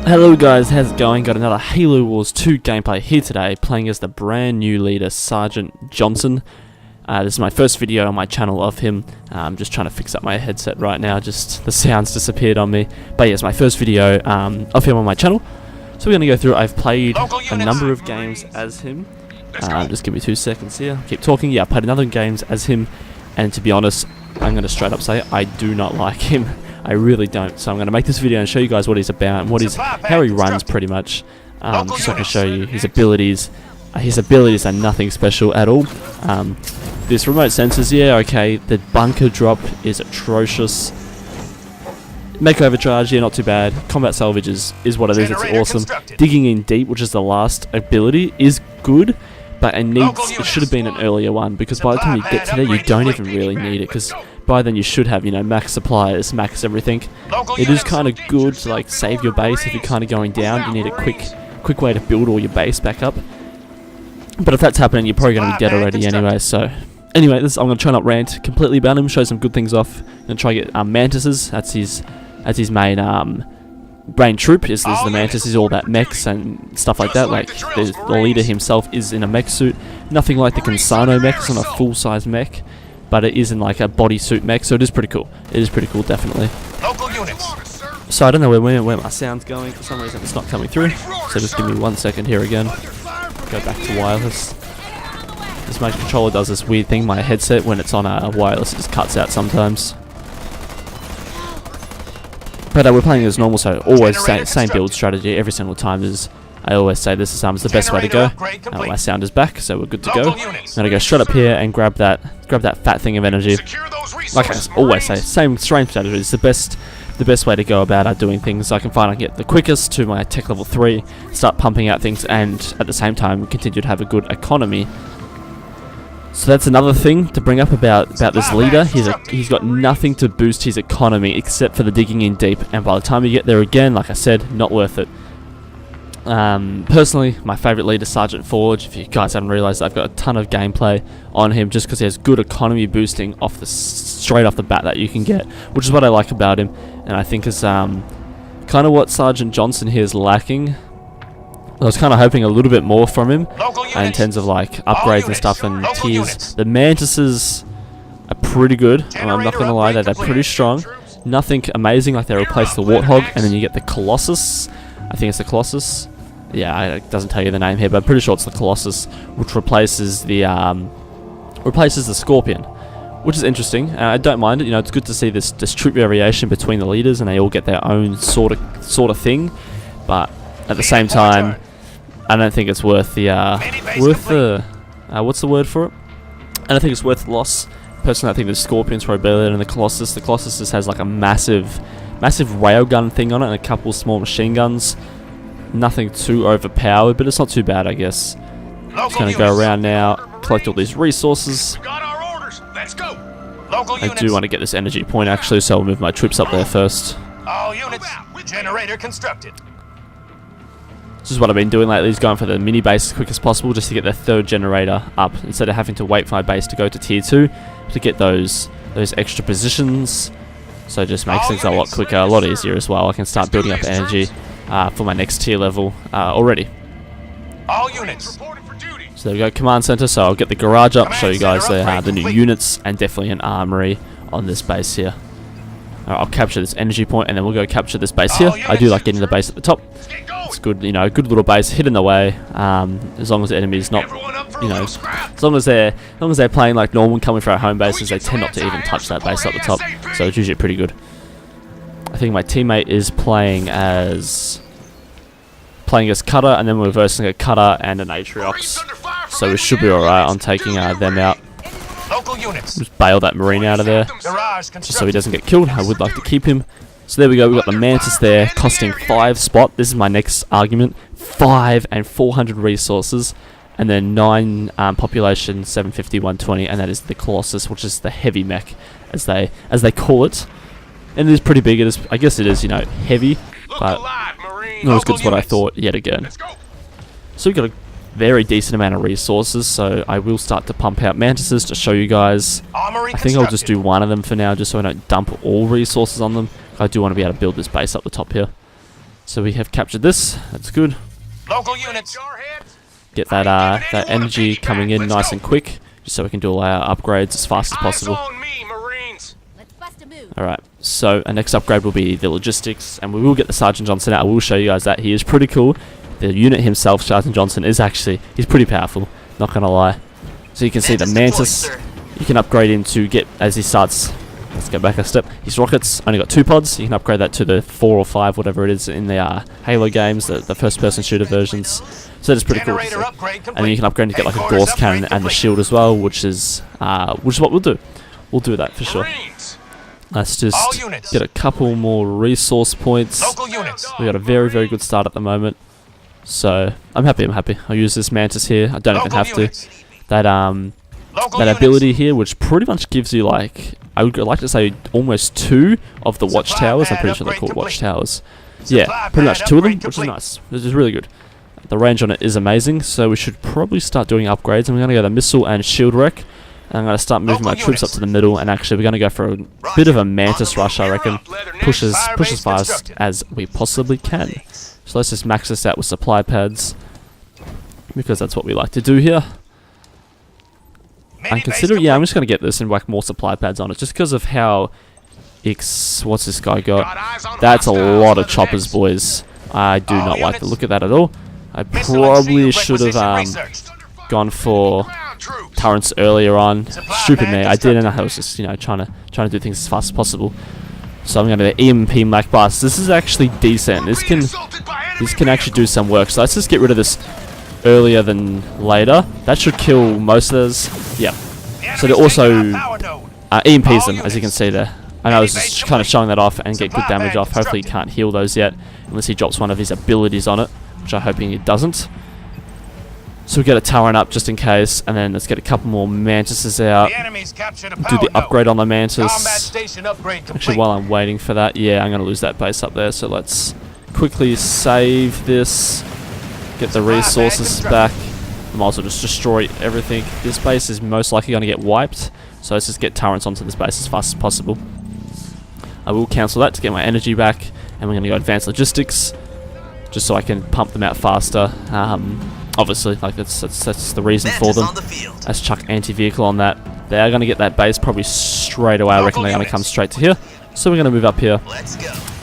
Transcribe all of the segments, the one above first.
Hello guys, how's it going? Got another Halo Wars 2 gameplay here today, playing as the brand new leader, Sergeant Johnson. This is my first video on my channel of him. I'm just trying to fix up my headset right now, just the sounds disappeared on me. But yes, my first video of him on my channell. So we're going to go through. I've played a number of games as him. Just give me 2 seconds here. Keep talking. Yeah, I played another games as him, and to be honest, I'm going to straight up say I do not like him. I really don't. So I'm going to make this video and show you guys what he's about and how he runs pretty much. Just so I can show you his abilities. His abilities are nothing special at all. This remote sensors, yeah, okay. The bunker drop is atrocious. Make overcharge, yeah, not too bad. Combat salvage is what it is, it's awesome. Digging in deep, which is the last ability, is good, but it should have been an earlier one, because by the time you get to there, you don't even really need it, because by then you should have, you know, max supplies, max everything. It is kind of good to like save your base if you're kind of going down. You need a quick way to build all your base back up. But if that's happening, you're probably going to be dead already anyway. So anyway, I'm going to try not rant completely about him. Show some good things off. I'm going to try to get mantises. That's his main brain troop. Is the mantis. Is all about mechs and stuff like that. Like the leader himself is in a mech suit. Nothing like the Consano mech. It's not a full size mech, but it is in like a bodysuit mech, so it is pretty cool. It is pretty cool, definitely. Local units. So I don't know where my sound's going. For some reason, it's not coming through. So just give me 1 second here again. Go back to wireless. This motion controller does this weird thing. My headset, when it's on wireless, it just cuts out sometimes. But we're playing as normal, so always same build strategy every single time. I always say this is the best way to go. My sound is back, so we're good to go. I'm gonna go straight up here and grab that fat thing of energy. Like I always say, same strategy. It's the best way to go about doing things. I can get the quickest to my tech level 3, start pumping out things, and at the same time continue to have a good economy. So that's another thing to bring up about this leader. He's got nothing to boost his economy except for the digging in deep, and by the time you get there again, like I said, not worth it. Personally, my favourite leader, Sergeant Forge. If you guys haven't realised, I've got a ton of gameplay on him just because he has good economy boosting straight off the bat that you can get, which is what I like about him, and I think is kind of what Sergeant Johnson here is lacking. I was kind of hoping a little bit more from him in terms of like upgrades and stuff and tiers. The mantises are pretty good. I'm not going to lie, they're pretty strong. Nothing amazing, like they replaced the Warthog, and then you get the Colossus. I think it's the Colossus. Yeah, it doesn't tell you the name here, but I'm pretty sure it's the Colossus, which replaces the Scorpion, which is interesting. I don't mind it. You know, it's good to see this troop variation between the leaders, and they all get their own sort of thing. But at the same time, I don't think it's worth the what's the word for it? I don't think it's worth the loss. Personally, I think the Scorpion's probably better than the Colossus. The Colossus just has like a massive railgun thing on it and a couple small machine guns. Nothing too overpowered, but it's not too bad, I guess. Just gonna go around now, collect all these resources. I do want to get this energy point actually, so I'll move my troops up there first. All units, generator constructed. This is what I've been doing lately, is going for the mini base as quick as possible just to get the 3rd generator up, instead of having to wait for my base to go to tier 2 to get those extra positions. So it just makes things a lot quicker, a lot easier as well. I can start building up energy for my next tier level already. All units. So there we go, command center. So I'll get the garage up, show you guys the new units, and definitely an armory on this base here. Alright, I'll capture this energy point, and then we'll go capture this base here. I do like getting the base at the top. It's good, you know, good little base, hidden the way. As long as the enemy is not, you know, as long as they're playing like normal, coming for our home bases, they tend not to even touch that base at the top. So it's usually pretty good. I think my teammate is playing as Cutter, and then we're versing a Cutter and an Atriox. So we should be alright on taking them out. Just bail that Marine out of there, just so he doesn't get killed. I would like to keep him. So there we go, we've got the Mantis there, costing 5 spot. This is my next argument. 5 and 400 resources, and then 9 population, 750, 120, and that is the Colossus, which is the heavy mech, as they call it. And it is pretty big. It is, I guess it is, you know, heavy, but not as good as what I thought yet again. So we've got a very decent amount of resources, so I will start to pump out mantises to show you guys. I think I'll just do one of them for now, just so I don't dump all resources on them. I do want to be able to build this base up the top here. So we have captured this. That's good. Local units. Get that that energy coming in nice and quick, just so we can do all our upgrades as fast as possible. Alright, so our next upgrade will be the logistics, and we will get the Sergeant Johnson out. I will show you guys that. He is pretty cool. The unit himself, Sergeant Johnson, is actually, he's pretty powerful, not gonna lie. So you can see the mantis, you can upgrade him to get, as he starts, let's go back a step, his rockets only got 2 pods. You can upgrade that to the 4 or 5, whatever it is, in the Halo games, the first person shooter versions. So that's pretty cool. And then you can upgrade to get like a Gauss cannon and the shield as well, which is what we'll do. We'll do that for sure. Let's just get a couple more resource points. We got a very, very good start at the moment. So I'm happy. I'll use this mantis here. I don't even have to. That ability here, which pretty much gives you like, I would like to say almost 2 of the watchtowers. I'm pretty sure they're called watchtowers. Yeah, pretty much 2 of them, which is nice. This is really good. The range on it is amazing, so we should probably start doing upgrades. And we're going to go to missile and shield wreck. And I'm going to start moving my troops up to the middle. And actually, we're going to go for a bit of a mantis rush, I reckon. Push as fast as we possibly can. So let's just max this out with supply pads, because that's what we like to do here. And consider, yeah, I'm just going to get this and whack more supply pads on it, just because of how what's this guy got? That's a lot of choppers, boys. I do not like the look of that at all. I probably should have gone for turrets earlier on. Stupid me, I didn't. I was just, you know, trying to do things as fast as possible. So I'm going to EMP Mac Blast. This is actually decent. This can actually do some work. So let's just get rid of this earlier than later. That should kill most of those. Yeah. So they're also EMPs them, as you can see there. And I was just kind of showing that off and get good damage off. Hopefully he can't heal those yet, unless he drops one of his abilities on it, which I'm hoping he doesn't. So we get a Talon up just in case, and then let's get a couple more mantises out. Do the upgrade on the mantis. Actually, while I'm waiting for that, yeah, I'm going to lose that base up there. So let's quickly save this, get the resources back. I might as well just destroy everything. This base is most likely going to get wiped, so let's just get turrets onto this base as fast as possible. I will cancel that to get my energy back, and we're going to go advanced logistics, just so I can pump them out faster. Obviously, like that's the reason for them. Let's chuck anti-vehicle on that. They are going to get that base probably straight away. I reckon they're going to come straight to here. So we're going to move up here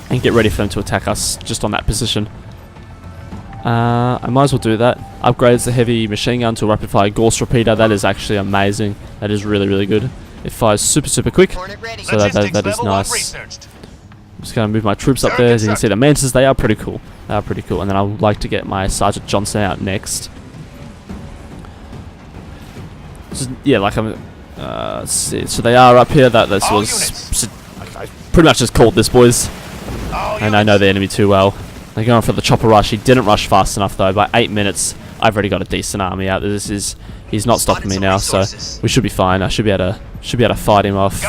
and get ready for them to attack us just on that position. I might as well do that. Upgrades the heavy machine gun to a rapid fire Gauss repeater. That is actually amazing. That is really, really good. It fires super quick, so that is nice. I'm just going to move my troops up there. As you can see, the mantis, they are pretty cool. They are pretty cool. And then I would like to get my Sergeant Johnson out next. So, yeah, like I'm. Let's see. So they are up here. This was. I pretty much just called this, boys. And I know the enemy too well. They're going for the chopper rush. He didn't rush fast enough though. By 8 minutes, I've already got a decent army out. He's not stopping me now, so we should be fine. I should be able to fight him off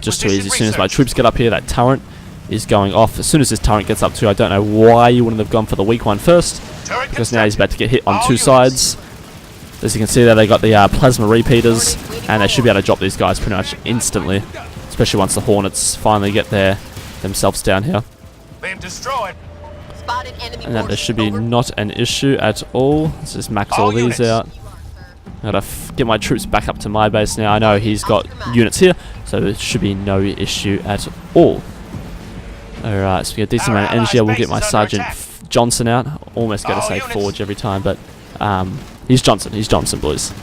just too easy. As soon as my troops get up here, that turret is going off. As soon as this turret gets up to, I don't know why you wouldn't have gone for the weak one first, because now he's about to get hit on 2 sides. As you can see there, they got the plasma repeaters, and they should be able to drop these guys pretty much instantly, especially once the Hornets finally get themselves down here. And that there should be not an issue at all. Let's just max all these out. I gotta get my troops back up to my base now. I know he's got units here, so there should be no issue at all. Alright, so we get a decent amount of energy. I will get my Sergeant Johnson out. Almost gotta say Forge every time, but he's Johnson. He's Johnson, boys.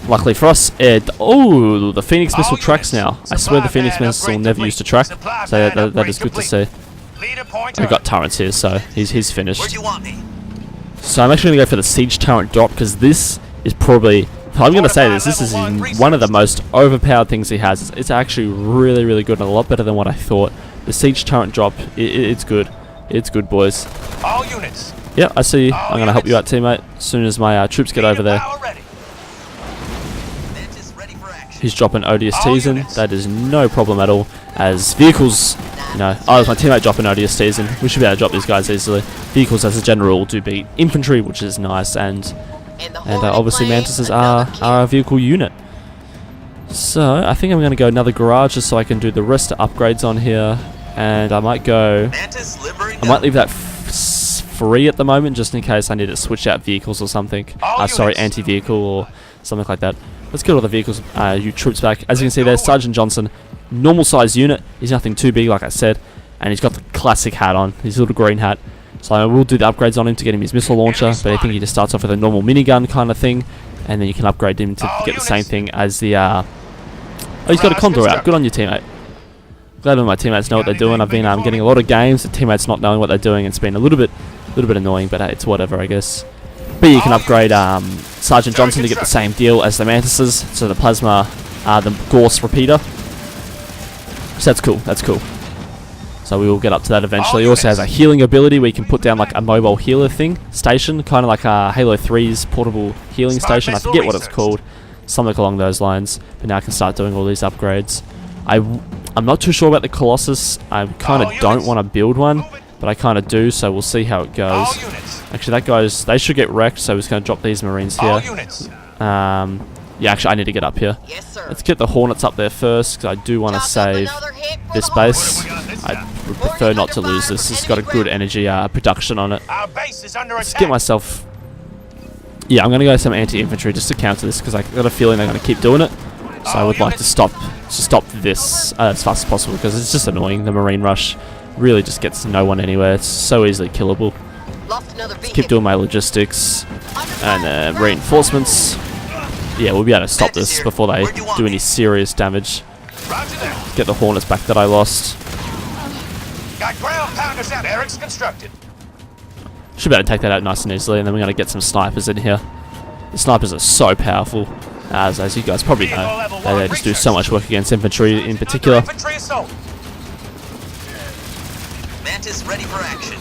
Luckily for us, the Phoenix missile tracks now. I swear the Phoenix missile never used to track, so that is good to see. We've got turrets here, so he's finished. So I'm actually going to go for the siege turret drop, because this is probably, I'm going to say this is one of the most overpowered things he has. It's actually really, really good, and a lot better than what I thought. The siege turret drop, it's good. It's good, boys. All units. Yeah, I see you. I'm going to help you out, teammate, as soon as my troops get over there. He's dropping ODSTs in. That is no problem at all, as vehicles, you know, my teammate dropping ODSTs in. We should be able to drop these guys easily. Vehicles, as a general, do beat infantry, which is nice, and obviously mantises are a vehicle unit. So I think I'm going to go another garage just so I can do the rest of upgrades on here, And I might go... Mantis limbering I might up. leave that free at the moment, just in case I need to switch out vehicles or something. Sorry, anti-vehicle or something like that. Let's get all the vehicles, you troops back. As you can see there, Sergeant Johnson, normal size unit. He's nothing too big, like I said. And he's got the classic hat on, his little green hat. So I will do the upgrades on him to get him his missile launcher, but I think he just starts off with a normal minigun kind of thing. And then you can upgrade him to get the same thing as the... Oh, he's got a Condor out. Good on you, teammate. Glad all my teammates know what they're doing. I've been getting a lot of games, the teammates not knowing what they're doing. It's been a little bit annoying, but it's whatever, I guess. But you can upgrade Sergeant Johnson to get the same deal as the mantises, so the plasma, the Gorse repeater. So that's cool. That's cool. So we will get up to that eventually. He also has a healing ability where you can put down like a mobile healer station, kind of like Halo 3's portable healing station. I forget what it's called, something along those lines. But now I can start doing all these upgrades. I'm not too sure about the Colossus. I kind of don't want to build one, but I kind of do, so we'll see how it goes. Actually, they should get wrecked, so we're just going to drop these Marines here. Yeah, actually, I need to get up here. Let's get the Hornets up there first, because I do want to save this base. I would prefer not to lose this. It's got a good energy production on it. Let's get myself... Yeah, I'm going to go some anti-infantry just to counter this, because I got a feeling they're going to keep doing it. So I would like to stop this as fast as possible, because it's just annoying. The Marine Rush really just gets no one anywhere. It's so easily killable. Let's keep doing my logistics and reinforcements. Yeah, we'll be able to stop this before they do any serious damage. Get the Hornets back that I lost. Got ground pounders out. Eric's constructed. Should be able to take that out nice and easily, and then we're going to get some snipers in here. The snipers are so powerful, as you guys probably know. They just do so much work against infantry in particular. Infantry assault. Mantis ready for action.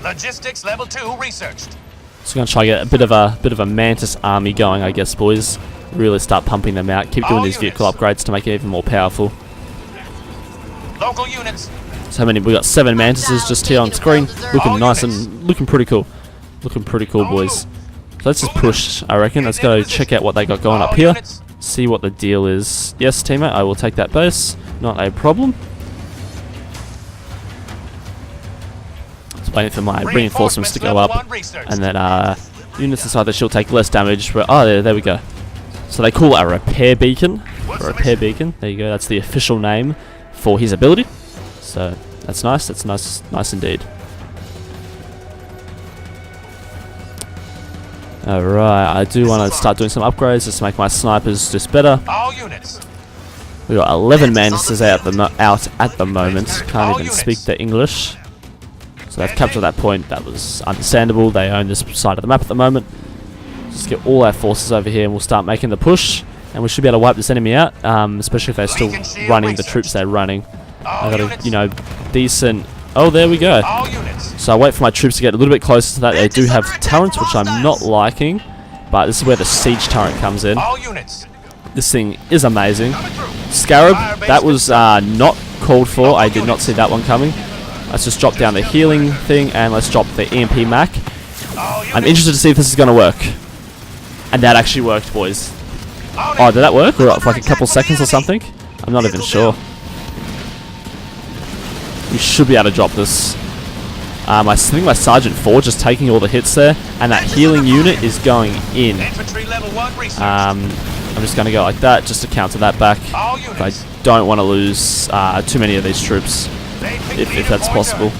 Logistics level 2 researched. So we're going to try to get a bit of a Mantis army going, I guess, boys. Really start pumping them out. Keep doing these vehicle upgrades to make it even more powerful. Local units. So we got 7 Mantises just here on screen, looking nice and looking pretty cool. Looking pretty cool, boys. So let's just push, I reckon. Let's go check out what they got going up here. See what the deal is. Yes, teammate, I will take that base. Not a problem. Just waiting for my reinforcements to go up, and then units inside the shield take less damage. But there we go. So they call it a repair beacon. There you go. That's the official name for his ability. So that's nice. That's nice indeed. Alright, I do want to start doing some upgrades just to make my snipers just better. All units. We got 11 Mantises out at the moment. Can't even speak the English. So they've captured that point. That was understandable. They own this side of the map at the moment. Just get all our forces over here and we'll start making the push. And we should be able to wipe this enemy out, especially if they're still running the troops they're running. I got a, decent... Oh, there we go. So I wait for my troops to get a little bit closer to that. They do have turrets, which I'm not liking. But this is where the siege turret comes in. This thing is amazing. Scarab, that was not called for. I did not see that one coming. Let's just drop down the healing thing and let's drop the EMP Mac. I'm interested to see if this is going to work. And that actually worked, boys. Oh, did that work? We're up for like a couple seconds or something? I'm not even sure. We should be able to drop this. I think my Sergeant 4 just taking all the hits there, and that healing unit is going in. I'm just going to go like that, just to counter that back. But I don't want to lose too many of these troops, if that's possible.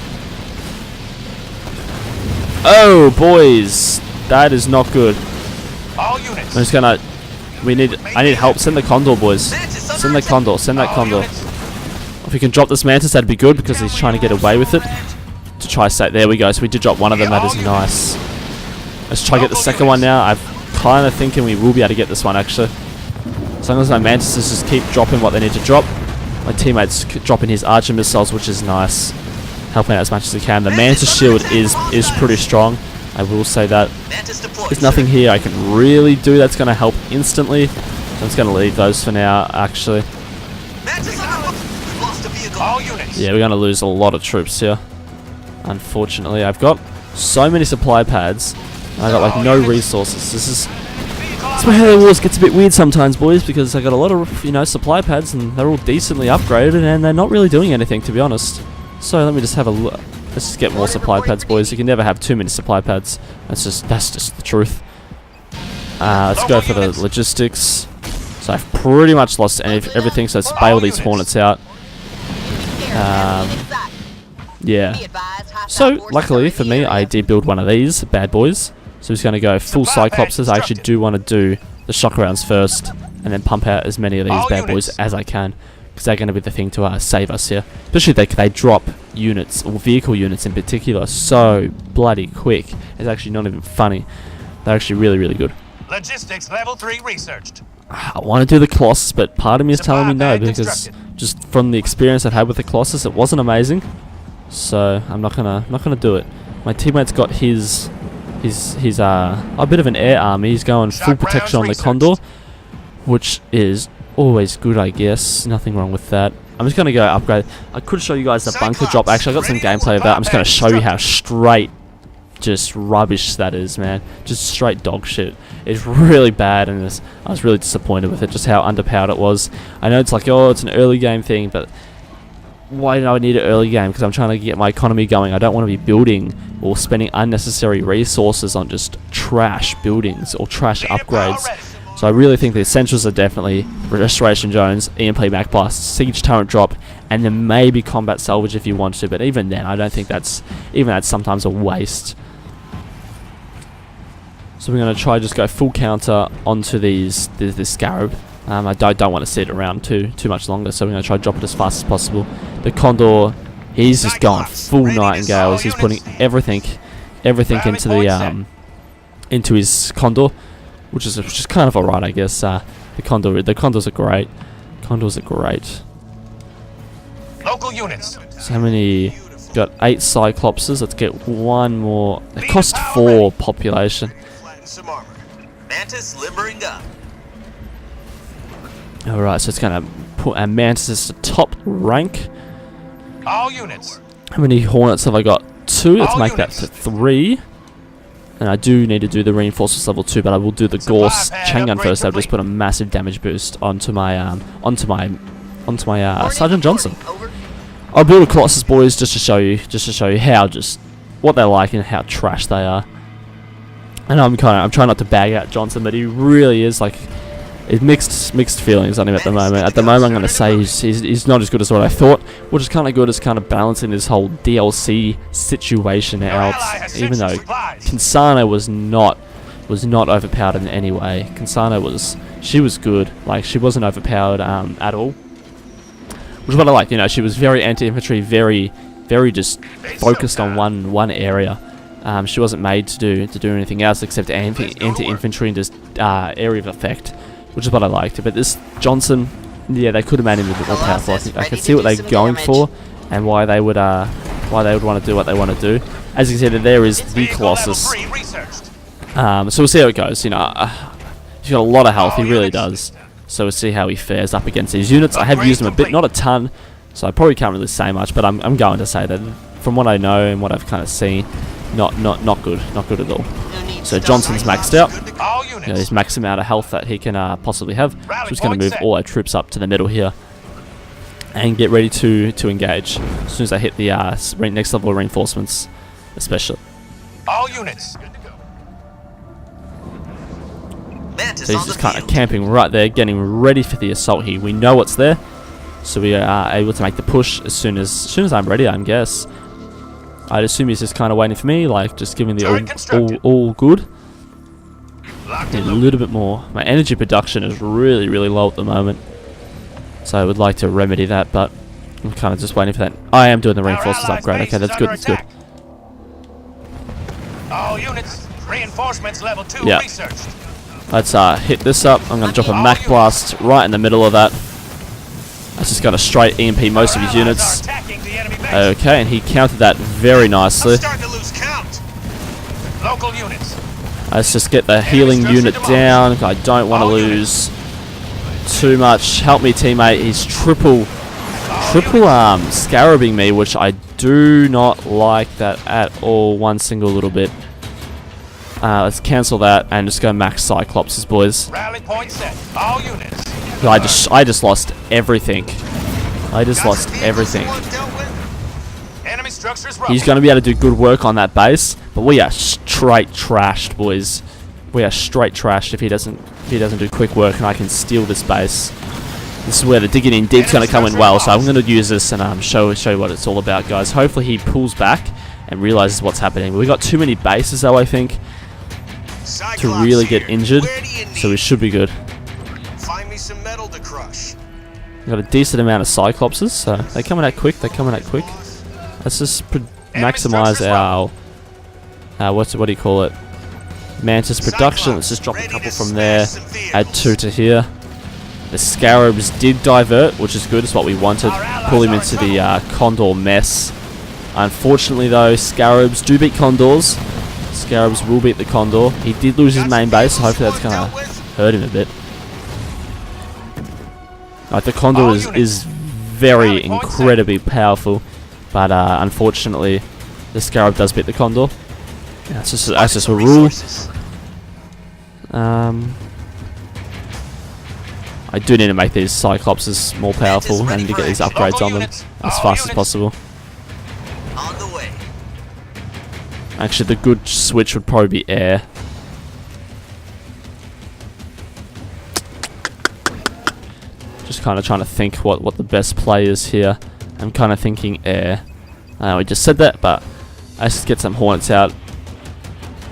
Oh, boys, that is not good. I'm just gonna. I need help. Send the Condor, boys. Send the Condor. Send that Condor. If we can drop this Mantis, that'd be good because he's trying to get away with it. To try state. There we go. So we did drop one of them. That is nice. Let's try to get the second one now. I'm kind of thinking we will be able to get this one actually. As long as my Mantises just keep dropping what they need to drop. My teammates dropping his archer missiles, which is nice. Helping out as much as he can. The Mantis shield is pretty strong. I will say that. There's nothing here I can really do that's going to help instantly. So I'm just going to leave those for now, actually. Yeah, we're going to lose a lot of troops here. Unfortunately, I've got so many supply pads. And I've got like no resources. That's where Halo Wars gets a bit weird sometimes, boys, because I got a lot of, supply pads, and they're all decently upgraded, and they're not really doing anything, to be honest. So let me just have a look. Let's just get more supply pads, boys. You can never have too many supply pads. That's just the truth. Let's go for the logistics. So I've pretty much lost everything, so let's bail these Hornets out. Yeah. So, luckily for me, I did build one of these bad boys. So I'm just going to go full Cyclopses. I actually do want to do the shock rounds first, and then pump out as many of these bad boys as I can, because they're going to be the thing to save us here. Especially they drop units, or vehicle units in particular, so bloody quick. It's actually not even funny. They're actually really, really good. Logistics level 3 researched. I want to do the Colossus, but part of me is telling me no, because just from the experience I've had with the Colossus, it wasn't amazing. So I'm not gonna do it. My teammate's got his a bit of an air army. He's going full protection on the Condor, which is always good, I guess. Nothing wrong with that. I'm just gonna go upgrade. I could show you guys the bunker drop. Actually, I got some gameplay of that. I'm just gonna show you how straight, just rubbish that is, man. Just straight dog shit. It's really bad, and I was really disappointed with it. Just how underpowered it was. I know it's like, oh, it's an early game thing, but why do I need an early game? Because I'm trying to get my economy going. I don't want to be building or spending unnecessary resources on just trash buildings or trash upgrades. So I really think the essentials are definitely Restoration Zones, EMP Backblast, Siege Turret Drop, and then maybe Combat Salvage if you want to. But even then, I don't think that's sometimes a waste. So we're going to try just go full counter onto this Scarab. I don't want to sit around too much longer, so we're going to try to drop it as fast as possible. The Condor, he's just going full Nightingales. He's putting everything into the into his Condor, which is kind of alright, I guess. The Condors are great. Condors are great. Local units. So how many? Got 8 Cyclopses. Let's get one more. It cost 4 population. Mantis limbering up. Alright, so it's going to put our Mantis to top rank. All units. How many Hornets have I got? 2. Let's make that to 3. And I do need to do the Reinforcements level 2, but I will do the Gorse chain gun first. I'll just put a massive damage boost onto my Sergeant Johnson. I'll build a Colossus, boys, just to show you how what they're like and how trash they are. And I'm trying not to bag out Johnson, but he really is like. It's mixed feelings on him at the moment. At the moment, I'm going to say he's not as good as what I thought, which is kind of good as kind of balancing this whole DLC situation out. Even though Kansana was not overpowered in any way. Kansana she was good. Like, she wasn't overpowered at all, which is what I like. She was very anti-infantry, very just focused on one area. She wasn't made to do anything else except anti-infantry and just area of effect, which is what I liked. But this Johnson, yeah, they could have made him a bit more powerful. I can see what they're going for and why they would want to do what they want to do. As you can see, there is the Colossus. So we'll see how it goes. He's got a lot of health. He really does. So we'll see how he fares up against these units. I have used him a bit, not a ton, so I probably can't really say much. But I'm going to say that from what I know and what I've kind of seen, not good at all. So Johnson's maxed out. He's maxed out of health that he can possibly have. So we're just going to move all our troops up to the middle here and get ready to engage as soon as I hit the next level of reinforcements, especially. All units. So he's just kind of camping right there, getting ready for the assault here. We know what's there, so we are able to make the push as soon as I'm ready, I guess. I'd assume he's just kind of waiting for me, like just giving the all good. Need a little bit more. My energy production is really low at the moment, so I would like to remedy that, but I'm kind of just waiting for that. I am doing the reinforcements upgrade. Okay, that's good. That's good. All units, reinforcements level 2 researched. Let's hit this up. I'm going to drop a Mach Blast right in the middle of that. I just got a straight EMP most of his units. Okay, and he countered that very nicely. Local units. Let's just get the healing unit down. I don't want to lose too much. Help me, teammate. He's triple scarabing me, which I do not like that at all. One single little bit. Let's cancel that and just go max Cyclopses, boys. Rally point set. All units. I just lost everything. I just lost everything. Enemy structures He's going to be able to do good work on that base, but we are straight trashed, boys. We are straight trashed if he doesn't do quick work, and I can steal this base. This is where the digging in deep's going to come in well, so I'm going to use this and show you what it's all about, guys. Hopefully he pulls back and realizes what's happening. We got too many bases, though, I think, to really get injured, so we should be good. Find me some metal to crush. We've got a decent amount of Cyclopses, so they're coming out quick. Let's just maximize our what do you call it? Mantis production. Let's just drop a couple from there. Add 2 to here. The Scarabs did divert, which is good. It's what we wanted. Pull him into the Condor mess. Unfortunately, though, Scarabs do beat Condors. Scarabs will beat the Condor. He did lose his main base, so hopefully that's going to hurt him a bit. Like, the Condor is very incredibly powerful, but unfortunately, the Scarab does beat the Condor. Yeah, that's just a rule. I do need to make these Cyclopses more powerful. I need to get these upgrades on them as fast as possible. On the way. Actually, the good switch would probably be air. Just kind of trying to think what the best play is here. I'm kind of thinking air. We just said that, but let's just get some Hornets out.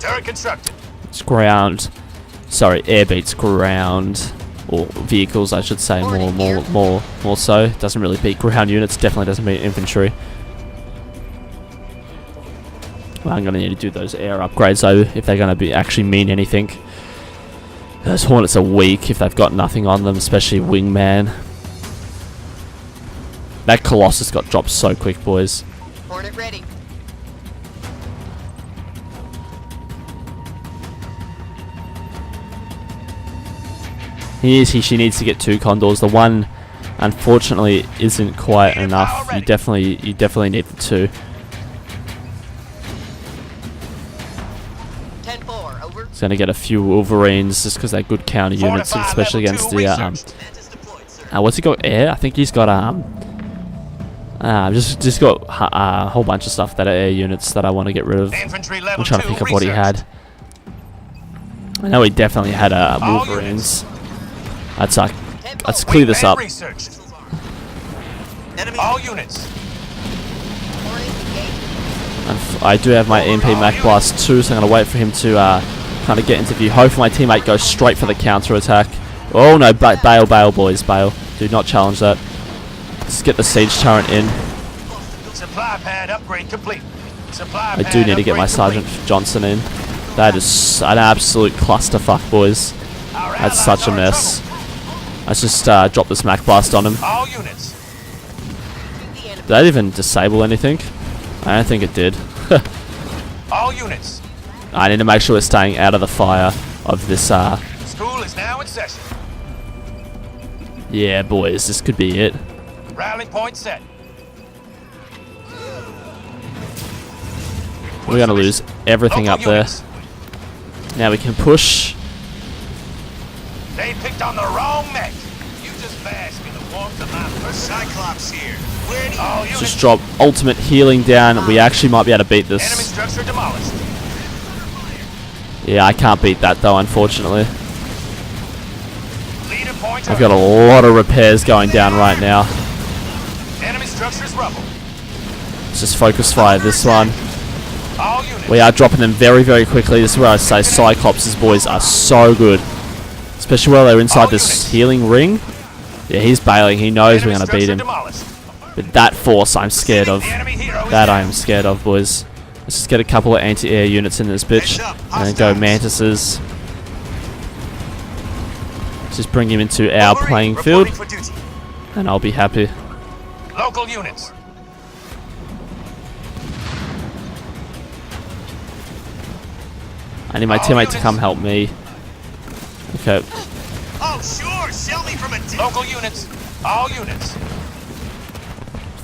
Turret constructed. It's ground. Sorry, air beats ground. Or vehicles, I should say, more so. Doesn't really beat ground units. Definitely doesn't beat infantry. Well, I'm going to need to do those air upgrades, though, if they're going to actually mean anything. Those Hornets are weak if they've got nothing on them, especially Wingman. That Colossus got dropped so quick, boys. Hornet ready. She needs to get 2 Condors. The one, unfortunately, isn't quite enough. You definitely need the 2. 10-4, over. It's going to get a few Wolverines just because they're good counter units, especially against the what's he got? Air? I think he's got just got a whole bunch of stuff that are air units that I want to get rid of. I'm trying to think of what he had. I know he definitely had Wolverines. Let's clear this up. All units. I do have my EMP Mac Blast 2, so I'm going to wait for him to kind of get into view. Hopefully my teammate goes straight for the counter attack. Oh no, bail, boys, bail. Do not challenge that. Let's get the siege turret in. Supply pad upgrade complete. I do need to get my Sergeant Johnson in. That is an absolute clusterfuck, boys. That's such a mess. Let's just drop this Mac Blast on him. All units. Did that even disable anything? I don't think it did. All units. I need to make sure we're staying out of the fire of this. School is now in session. Yeah, boys, this could be it. Rally point set. We're gonna lose everything up there. Now we can push. They picked on the wrong mech. You just bask in the warmth of my first Cyclops here. Where do you Let's just drop ultimate healing down. We actually might be able to beat enemy this. structure demolished. Yeah, I can't beat that though, unfortunately. Leader point. I've got a lot of repairs going down right now. Enemy structures rubble. Let's just focus fire this one. All units. We are dropping them very, very quickly. This is where I say Cyclops' boys are so good. Especially while they're inside this healing ring. Yeah, he's bailing. He knows we're going to beat him. But that force I'm scared of. That I am scared of, boys. Let's just get a couple of anti-air units in this bitch. And then go mantises. Just bring him into our playing field. And I'll be happy. Local units. I need my teammate to come help me. Okay. Oh, sure. Sell me from a Local units. All units.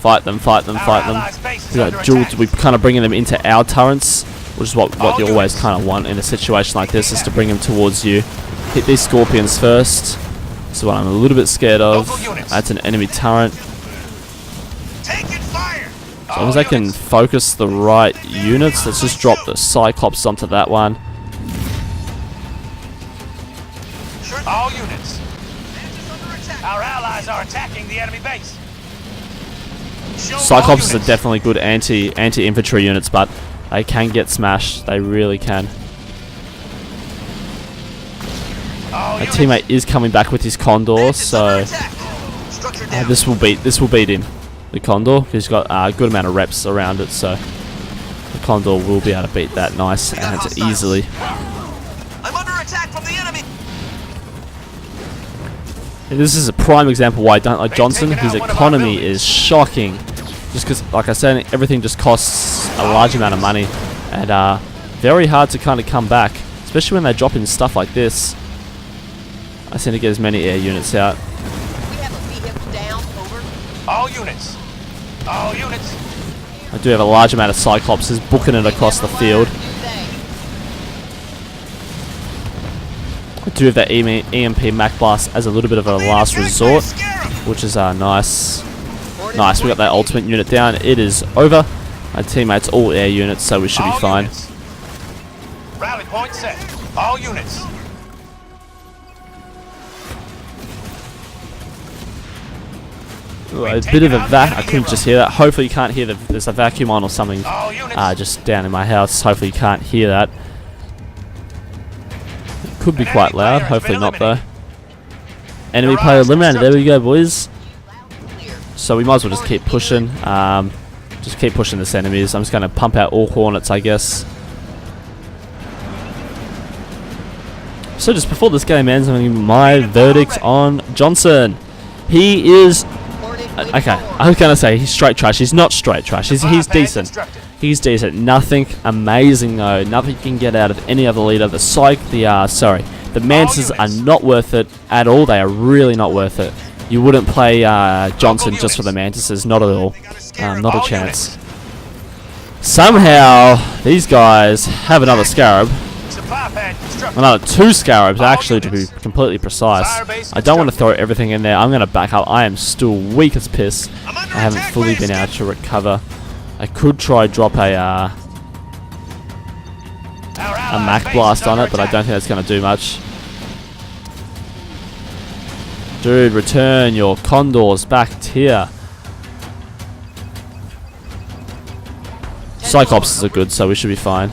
Fight them, fight them, fight them. We got duels. We're kind of bringing them into our turrets. which is what you always kind of want in a situation like this, is to bring them towards you. Hit these scorpions first. This is what I'm a little bit scared of. That's an enemy turret. As long as I can focus the right units, let's just drop the Cyclops onto that one. All units. Our allies are attacking the enemy base. Cyclops are definitely good anti-infantry units, but they can get smashed. They really can. My teammate is coming back with his Condor, so this will beat him. The Condor, because he's got a good amount of reps around it, so the Condor will be able to beat that nice and easily. I'm under attack from the enemy. And this is a prime example why I don't like Johnson. His economy is shocking, just because, like I said, everything just costs a large amount of money, and very hard to kind of come back, especially when they drop in stuff like this. I seem to get as many air units out. We have a vehicle down, over. All units. All units. I do have a large amount of Cyclopses booking it across the field. I do have that EMP Mac Blast as a little bit of a last resort, which is nice. Nice, we got that ultimate unit down. It is over. My teammates all air units, so we should be fine. Rally point set. All units. Ooh, a bit of a vac. I couldn't just hear that. Hopefully you can't hear there's a vacuum on or something just down in my house. Hopefully you can't hear that. It could be quite loud. Hopefully not though. Enemy player eliminated. There we go, boys. So we might as well just keep pushing. Just keep pushing this enemies. I'm just going to pump out all Hornets, I guess. So just before this game ends, I'm going to give my verdict on Johnson. He is... Okay, I was going to say he's straight trash. He's not straight trash. He's decent. He's decent. Nothing amazing though. Nothing you can get out of any other leader. The mantis are not worth it at all. They are really not worth it. You wouldn't play Johnson just for the mantises. Not at all. Not a chance. Somehow these guys have another scarab. Another 2 scarabs, actually, to be completely precise. I don't want to throw everything in there. I'm going to back up. I am still weak as piss. I haven't fully been able to recover. I could try drop a Mac Blast on it, but I don't think that's going to do much. Dude, return your Condors back here. Cyclopses are good, so we should be fine.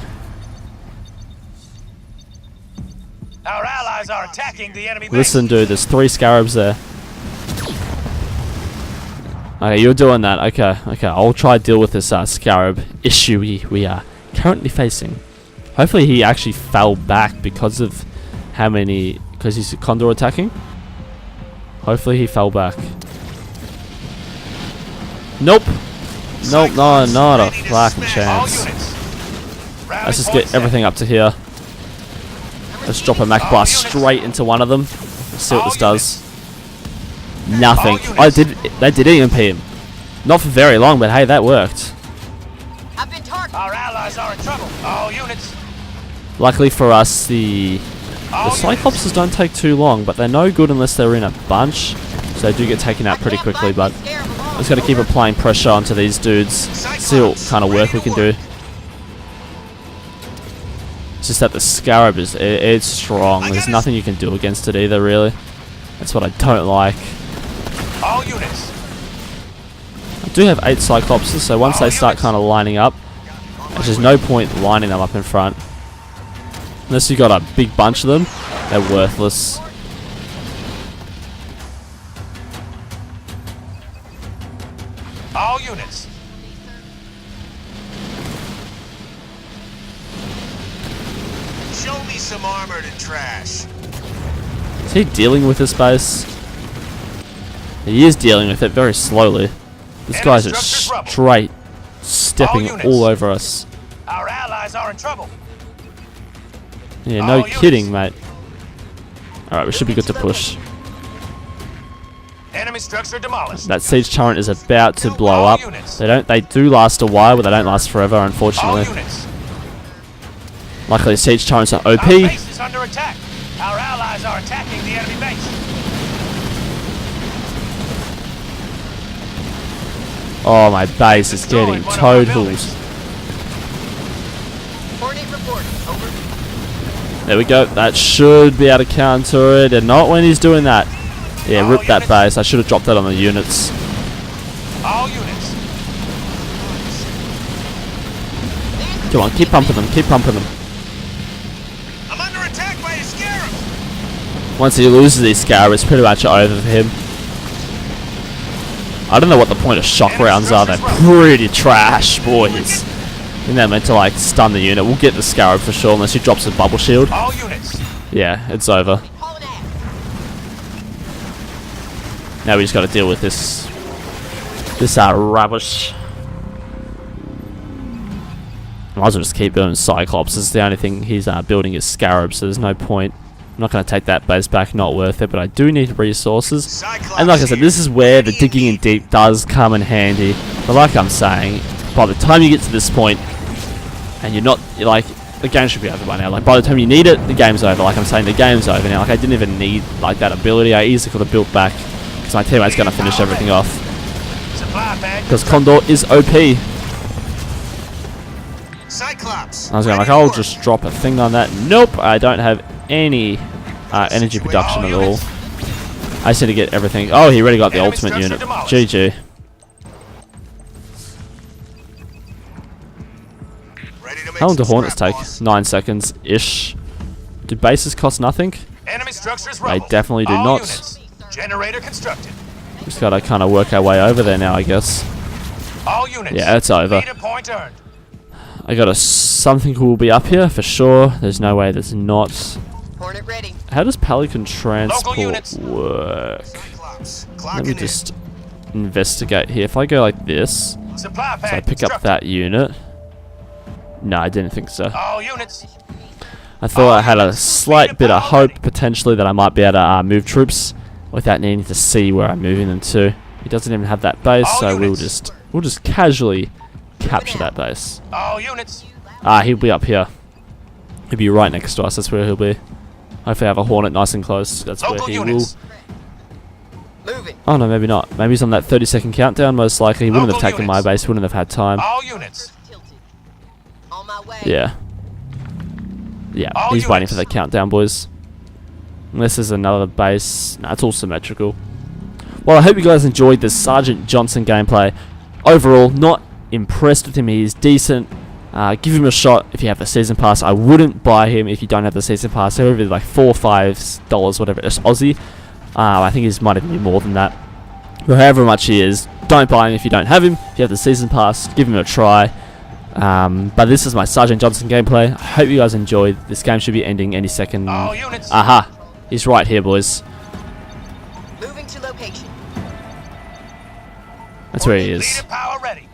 Our allies are attacking the enemy base. Listen, dude, there's 3 scarabs there. Okay, you're doing that. Okay, I'll try to deal with this scarab issue we are currently facing. Hopefully he actually fell back because of because he's Condor attacking. Hopefully he fell back. Nope. Nope, no, not a fucking chance. Let's just get everything up to here. Let's drop a Mac Blast straight into one of them. Let's see what this does. Nothing. They did EMP him. Not for very long, but hey, that worked. Our allies are in trouble. All units. Luckily for us, the Cyclopses don't take too long, but they're no good unless they're in a bunch. So they do get taken out pretty quickly, but I'm just going to keep applying pressure onto these dudes. See what kind of work we can do. It's just that the scarab it's strong. There's nothing you can do against it either, really. That's what I don't like. All units. I do have 8 Cyclopses, so once they start kind of lining up, there's just no point lining them up in front. Unless you've got a big bunch of them, they're worthless. All units. Show me some armored and trash. Is he dealing with this base? He is dealing with it very slowly. This guy's just straight stepping all over us. Our allies are in trouble. Yeah, no kidding, mate. Alright, we should be good to push. Enemy structure demolished. That siege turret is about to blow up. They do last a while, but they don't last forever, unfortunately. Luckily, siege turrets are OP. Our base is under attack. Our allies are attacking the enemy base. Oh, my base is getting totaled. Hornet reporting. Over. There we go. That should be able to counter it, and not when he's doing that. Yeah, rip that base. I should have dropped that on the units. All units. Come on, keep pumping them. Keep pumping them. I'm under attack by a scarab. Once he loses these Scarab, it's pretty much over for him. I don't know what the point of shock rounds are. They're pretty trash, boys. I think they're meant to like stun the unit. We'll get the Scarab for sure, unless he drops a bubble shield. All units. Yeah, it's over. Hauling ass. Now we just got to deal with this rubbish. I might as well just keep building Cyclops. This is the only thing he's building is Scarab, so there's no point. I'm not going to take that base back, not worth it, but I do need resources. And like I said, this is where the digging in deep does come in handy. But like I'm saying, by the time you get to this point, and you're not, like, the game should be over by now. Like, by the time you need it, the game's over. Like I'm saying, the game's over now. Like, I didn't even need, like, that ability. I easily could have built back, because my teammate's going to finish everything off. Supply bag. Because Condor is OP. Cyclops. I was going like, I'll just drop a thing on that. Nope, I don't have any energy production at all. I just need to get everything. Oh, he already got the ultimate unit. GG. How long do Hornets take? 9 seconds-ish. Do bases cost nothing? Enemy structures They definitely do not. Units. Generator constructed. Just gotta kind of work our way over there now, I guess. All units. Yeah, it's over. Leader point earned. I got something will be up here for sure. There's no way there's not. Hornet ready. How does Pelican transport units. work? Cyclops. Let me just investigate here. If I go like this, Supply so I pad pick up constructed. that unit. No, I didn't think so. All units. I thought I had a slight bit of hope potentially that I might be able to move troops without needing to see where I'm moving them to. He doesn't even have that base, All so units. we'll just casually capture that base. All units. He'll be up here. He'll be right next to us. That's where he'll be. Hopefully, I have a Hornet nice and close. That's where Local he units. will. Moving. Oh no, maybe not. Maybe he's on that 30-second countdown. Most likely, he wouldn't have Local taken my units. base. Wouldn't have had time. All units. Tilted. On my way. Yeah. Yeah, All he's waiting for units. the countdown, boys. Unless there's another base. Nah, it's all symmetrical. Well, I hope you guys enjoyed this Sergeant Johnson gameplay. Overall, not impressed with him. He's decent. Give him a shot if you have the season pass. I wouldn't buy him if you don't have the season pass. However, like $4 or $5, whatever, it's Aussie. I think he might even be more than that. But however much he is, don't buy him if you don't have him. If you have the season pass, give him a try. But this is my Sergeant Johnson gameplay. I hope you guys enjoyed. This game should be ending any second. All units. Aha! He's right here, boys. Moving to location. That's where he is. Leader power ready.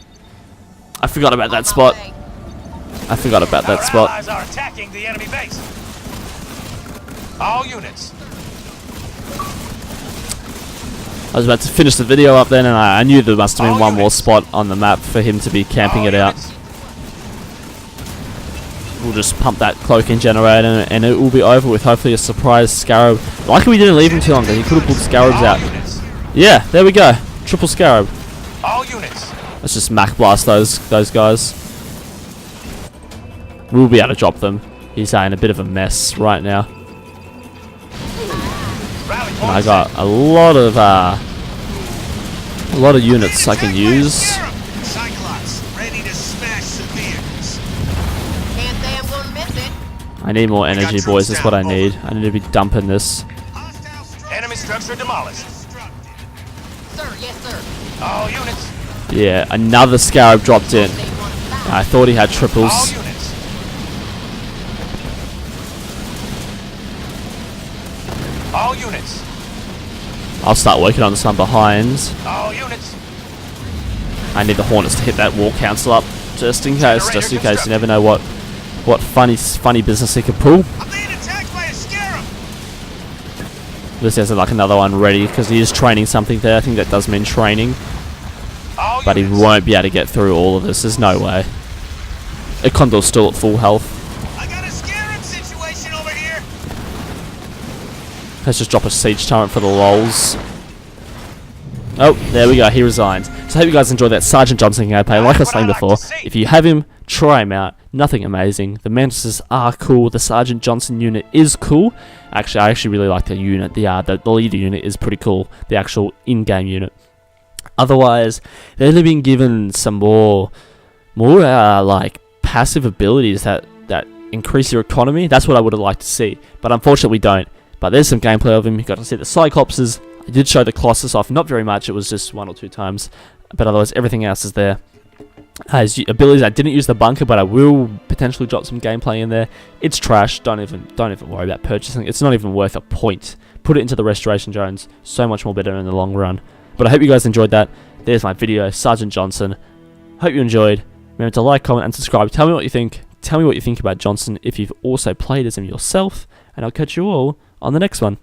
I forgot about On that my spot. way. I forgot about that Our spot. allies are attacking the enemy base. All units. I was about to finish the video up then, and I knew there must have been All one more units. spot on the map for him to be camping All it out. units. We'll just pump that cloaking generator, and it will be over with hopefully a surprise Scarab. Luckily we didn't leave him too long, though. He could have pulled Scarabs All out. units. Yeah, there we go. Triple Scarab. All units. Let's just Mach Blast those guys. We'll be able to drop them. He's in a bit of a mess right now. Rally And point I got set. a lot of units I can use. Cyclops. Ready to smash civilians. Can't say I'm gonna miss it. I need more energy, troops boys. That's what I down, need. I need to be dumping this. Hostile structure Enemy structure demolished. constructed. Sir, yes, sir. All units. Yeah, another Scarab dropped in. They want to fight. I thought he had All triples. units. All units. I'll start working on this one behind. All units. I need the Hornets to hit that wall council up, just in case. Just in case. You never know what funny business he could pull. I'm being attacked by a scarab. This has like another one ready because he is training something there. I think that does mean training, All but he units. won't be able to get through all of this. There's no way. A Condor's still at full health. I got a scarab. Let's just drop a siege turret for the lols. Oh, there we go, he resigned. So I hope you guys enjoyed that Sergeant Johnson gameplay. Like I was saying before, if you have him, try him out. Nothing amazing. The mantises are cool. The Sergeant Johnson unit is cool. Actually, I actually really like the unit. The leader unit is pretty cool. The actual in-game unit. Otherwise, they've only been given some more like passive abilities that increase your economy. That's what I would have liked to see, but unfortunately we don't. But there's some gameplay of him. You got to see the Cyclopses. I did show the Colossus off, not very much. It was just 1 or 2 times, but otherwise everything else is there. His abilities, I didn't use the bunker, but I will potentially drop some gameplay in there. It's trash. Don't even worry about purchasing. It's not even worth a point. Put it into the restoration drones. So much more better in the long run. But I hope you guys enjoyed that. There's my video, Sergeant Johnson. Hope you enjoyed. Remember to like, comment, and subscribe. Tell me what you think. Tell me what you think about Johnson if you've also played as him yourself. And I'll catch you all on the next one.